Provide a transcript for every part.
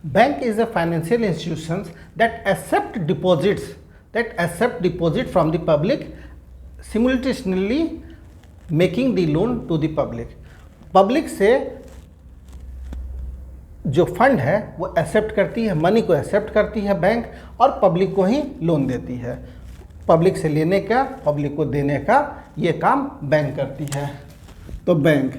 Bank is a financial institutions that accept deposit from the public simultaneously making the loan to the public. Public से जो fund है वो accept करती है, money को accept करती है बैंक, और पब्लिक को ही लोन देती है। पब्लिक से लेने का, पब्लिक को देने का ये काम बैंक करती है। तो बैंक,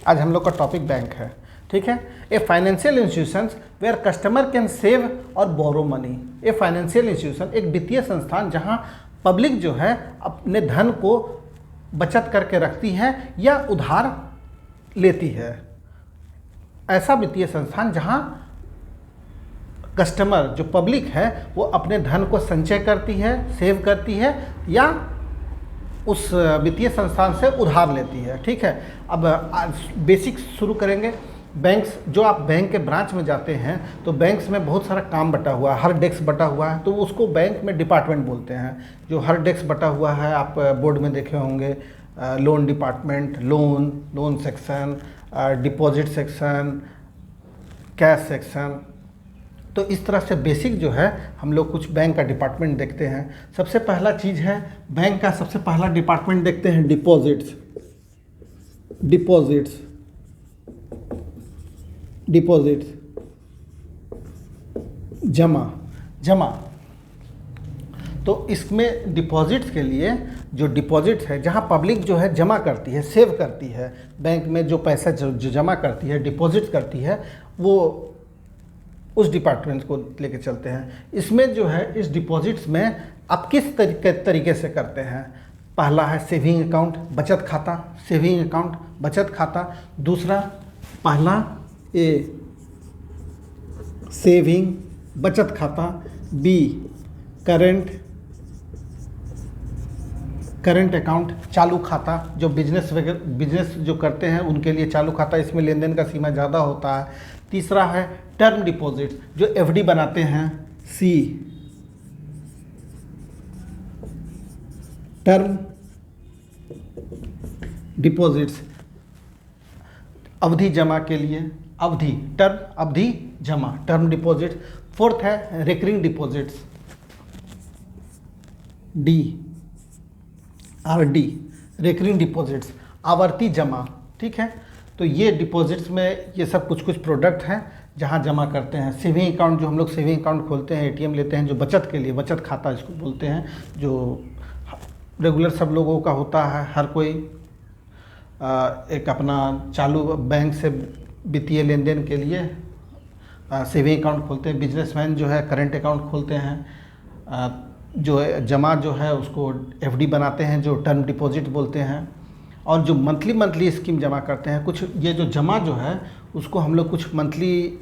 आज हम लोग का टॉपिक बैंक है, ठीक है। A financial institutions where customer can save और borrow money. A financial institution एक वित्तीय संस्थान जहां पब्लिक जो है अपने धन को बचत करके रखती है या उधार लेती है। ऐसा वित्तीय संस्थान जहां कस्टमर जो पब्लिक है वो अपने धन को संचय करती है, सेव करती है, या उस वित्तीय संस्थान से उधार लेती है, ठीक है। अब बेसिक शुरू करेंगे। बैंक्स, जो आप बैंक के ब्रांच में जाते हैं तो बैंक्स में बहुत सारा काम बटा हुआ है, हर डेस्क बटा हुआ है, तो उसको बैंक में डिपार्टमेंट बोलते हैं। जो हर डेस्क बटा हुआ है आप बोर्ड में देखे होंगे, loan department, loan section, deposit section, cash section. तो इस तरह से बेसिक जो है हम लोग कुछ बैंक का डिपार्टमेंट देखते हैं। सबसे पहला चीज़ है बैंक का, सबसे पहला डिपार्टमेंट देखते हैं डिपॉजिट्स। जमा। तो इसमें डिपॉजिट्स के लिए जो डिपॉजिट्स है, जहां पब्लिक जो है जमा करती है, सेव करती है, बैंक में जो पैसा जो जमा करती है, डिपॉजिट करती है, वो उस डिपार्टमेंट को लेके चलते हैं। इसमें जो है इस डिपॉजिट्स में आप किस तरीके से करते हैं। पहला है सेविंग अकाउंट, बचत खाता, सेविंग अकाउंट, बचत खाता। दूसरा, पहला ए सेविंग बचत खाता, बी करंट अकाउंट, चालू खाता। जो बिजनेस जो करते हैं उनके लिए चालू खाता, इसमें लेन देन का सीमा ज़्यादा होता है। तीसरा है टर्म डिपॉजिट, जो एफडी बनाते हैं, सी टर्म डिपॉजिट्स, अवधि जमा के लिए, अवधि जमा, टर्म डिपॉजिट। फोर्थ है recurring deposits, RD, recurring deposits, आवर्ती जमा, ठीक है। तो ये डिपॉजिट्स में ये सब कुछ प्रोडक्ट हैं जहां जमा करते हैं। सेविंग अकाउंट, जो हम लोग सेविंग अकाउंट खोलते हैं, एटीएम लेते हैं, जो बचत के लिए, बचत खाता इसको बोलते हैं, जो रेगुलर सब लोगों का होता है। हर कोई एक अपना चालू बैंक से वित्तीय लेन देन के लिए सेविंग अकाउंट खोलते हैं। बिजनेसमैन जो है करंट अकाउंट खोलते हैं। जो जमा जो है उसको एफडी बनाते हैं, जो टर्म डिपॉजिट बोलते हैं। और जो मंथली स्कीम जमा करते हैं, कुछ ये जो जमा जो है उसको हम लोग कुछ मंथली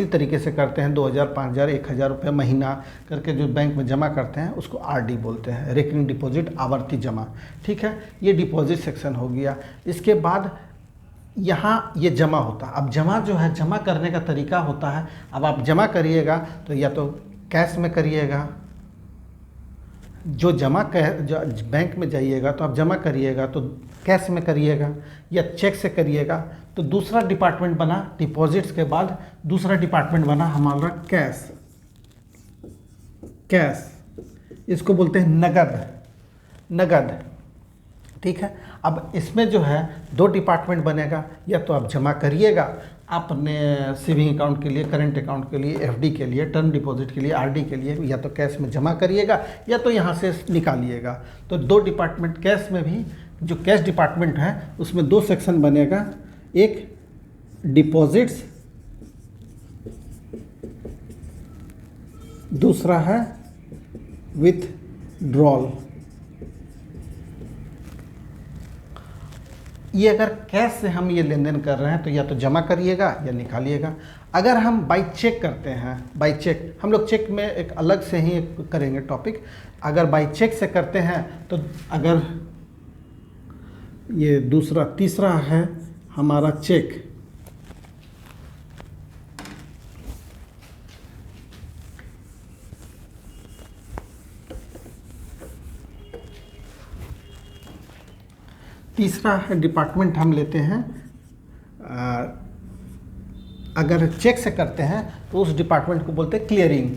तरीके से करते हैं, 2000, 5000, 1000 रुपये महीना करके जो बैंक में जमा करते हैं उसको आरडी बोलते हैं, रिकरिंग डिपॉजिट, आवर्ती जमा, ठीक है। ये डिपॉजिट सेक्शन हो गया। इसके बाद यहाँ ये जमा होता है। अब जमा जो है, जमा करने का तरीका होता है। अब आप जमा करिएगा तो या तो कैश में करिएगा, जो बैंक में जाइएगा तो आप जमा करिएगा तो कैश में करिएगा, या चेक से करिएगा। तो दूसरा डिपार्टमेंट बना डिपॉजिट्स के बाद, दूसरा डिपार्टमेंट बना हमारा कैश, इसको बोलते हैं नगद, ठीक है। अब इसमें जो है दो डिपार्टमेंट बनेगा, या तो आप जमा करिएगा अपने सेविंग अकाउंट के लिए, करंट अकाउंट के लिए, एफडी के लिए, टर्म डिपॉजिट के लिए, आरडी के लिए, या तो कैश में जमा करिएगा या तो यहाँ से निकालिएगा। तो दो डिपार्टमेंट, कैश में भी जो कैश डिपार्टमेंट है उसमें दो सेक्शन बनेगा, एक डिपॉजिट्स, दूसरा है विथड्रॉल। ये अगर कैश से हम ये लेन देन कर रहे हैं तो या तो जमा करिएगा या निकालिएगा। अगर हम बाई चेक करते हैं, बाई चेक, हम लोग चेक में एक अलग से ही करेंगे टॉपिक। अगर बाई चेक से करते हैं तो अगर ये तीसरा है हमारा चेक, तीसरा डिपार्टमेंट हम लेते हैं अगर चेक से करते हैं तो उस डिपार्टमेंट को बोलते हैं क्लियरिंग।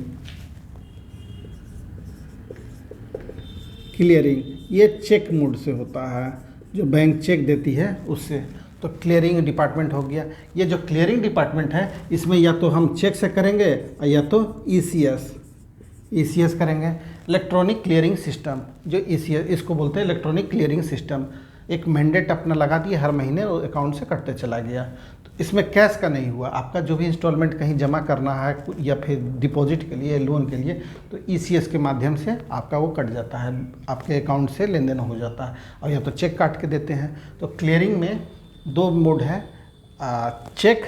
क्लियरिंग ये चेक मोड से होता है, जो बैंक चेक देती है उससे, तो क्लियरिंग डिपार्टमेंट हो गया। ये जो क्लियरिंग डिपार्टमेंट है इसमें या तो हम चेक से करेंगे या तो ईसीएस करेंगे, इलेक्ट्रॉनिक क्लियरिंग सिस्टम। जो ईसीएस इसको बोलते हैं इलेक्ट्रॉनिक क्लियरिंग सिस्टम। एक मैंडेट अपना लगा दिया, हर महीने वो अकाउंट से कटते चला गया। तो इसमें कैश का नहीं हुआ, आपका जो भी इंस्टॉलमेंट कहीं जमा करना है या फिर डिपॉजिट के लिए, लोन के लिए, तो ईसीएस के माध्यम से आपका वो कट जाता है, आपके अकाउंट से लेन देन हो जाता है। और या तो चेक काट के देते हैं। तो क्लियरिंग में 2 मोड है, चेक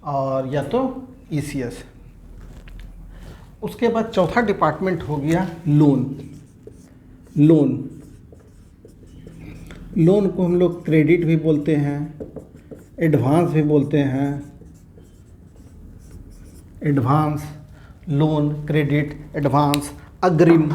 और या तो ईसीएस। उसके बाद चौथा डिपार्टमेंट हो गया लोन को हम लोग क्रेडिट भी बोलते हैं, एडवांस भी बोलते हैं। एडवांस, लोन, क्रेडिट, एडवांस, अग्रिम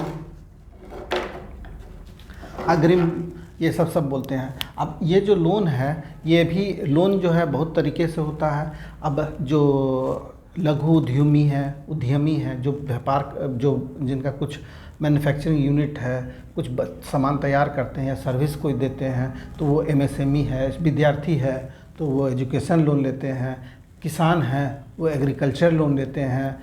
ये सब बोलते हैं। अब ये जो लोन है, ये भी लोन जो है बहुत तरीके से होता है। अब जो लघु उद्यमी है, जो व्यापार, जो जिनका कुछ मैन्युफैक्चरिंग यूनिट है, कुछ सामान तैयार करते हैं या सर्विस कोई देते हैं, तो वो एमएसएमई है। विद्यार्थी है तो वो एजुकेशन लोन लेते हैं। किसान हैं वो एग्रीकल्चर लोन लेते हैं।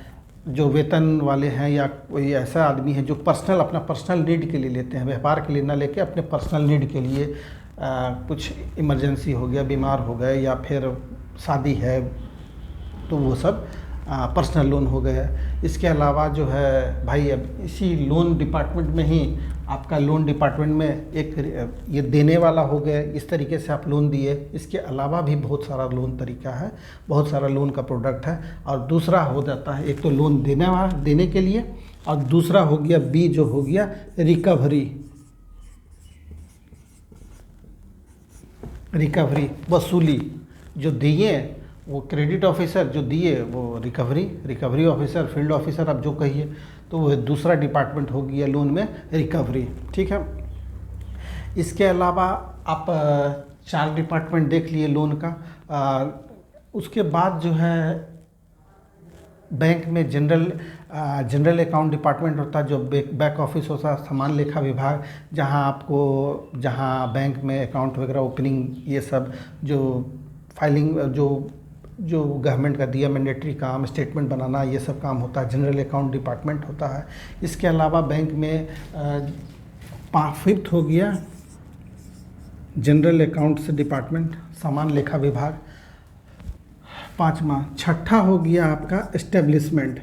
जो वेतन वाले हैं या कोई ऐसा आदमी है जो अपना पर्सनल नीड के लिए लेते हैं, व्यापार के लिए ना लेके अपने पर्सनल नीड के लिए, कुछ इमरजेंसी हो गया, बीमार हो गए या फिर शादी है, तो वो सब पर्सनल लोन हो गए। इसके अलावा जो है भाई, अब इसी लोन डिपार्टमेंट में ही आपका लोन डिपार्टमेंट में एक ये देने वाला हो गया, इस तरीके से आप लोन दिए। इसके अलावा भी बहुत सारा लोन तरीका है, बहुत सारा लोन का प्रोडक्ट है। और दूसरा हो जाता है, एक तो लोन देने के लिए, और दूसरा हो गया बी, जो हो गया रिकवरी, वसूली। जो दिए वो क्रेडिट ऑफिसर, जो दिए वो रिकवरी ऑफिसर, फील्ड ऑफिसर, आप जो कहिए, तो वो दूसरा डिपार्टमेंट हो गया लोन में रिकवरी। ठीक है। इसके अलावा आप 4 डिपार्टमेंट देख लिए लोन का। उसके बाद जो है बैंक में जनरल अकाउंट डिपार्टमेंट होता है, जो बैक ऑफिस होता है, समान लेखा विभाग, जहाँ बैंक में अकाउंट वगैरह ओपनिंग, ये सब जो फाइलिंग, जो गवर्नमेंट का दिया मैंडेटरी काम, स्टेटमेंट बनाना, ये सब काम होता है, जनरल अकाउंट डिपार्टमेंट होता है। इसके अलावा बैंक में 5th हो गया जनरल अकाउंट्स डिपार्टमेंट, समान लेखा विभाग। 5वां, 6ठा हो गया आपका एस्टेब्लिशमेंट,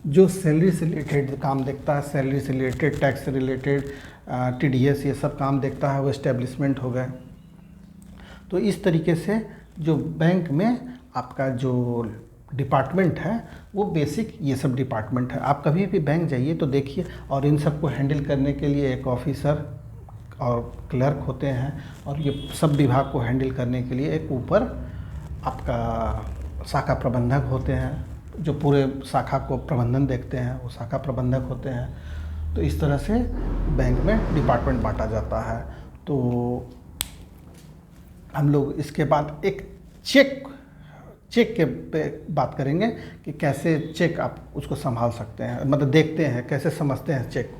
जो सैलरी से रिलेटेड काम देखता है, सैलरी से रिलेटेड, टैक्स से रिलेटेड, टीडीएस, ये सब काम देखता है, वो एस्टेब्लिशमेंट हो गए। तो इस तरीके से जो बैंक में आपका जो डिपार्टमेंट है वो बेसिक ये सब डिपार्टमेंट है। आप कभी भी बैंक जाइए तो देखिए, और इन सबको हैंडल करने के लिए एक ऑफिसर और क्लर्क होते हैं, और ये सब विभाग को हैंडल करने के लिए एक ऊपर आपका शाखा प्रबंधक होते हैं, जो पूरे शाखा को प्रबंधन देखते हैं, वो शाखा प्रबंधक होते हैं। तो इस तरह से बैंक में डिपार्टमेंट बांटा जाता है। तो हम लोग इसके बाद एक चेक के पे बात करेंगे कि कैसे चेक आप उसको संभाल सकते हैं, मतलब देखते हैं, कैसे समझते हैं चेक को।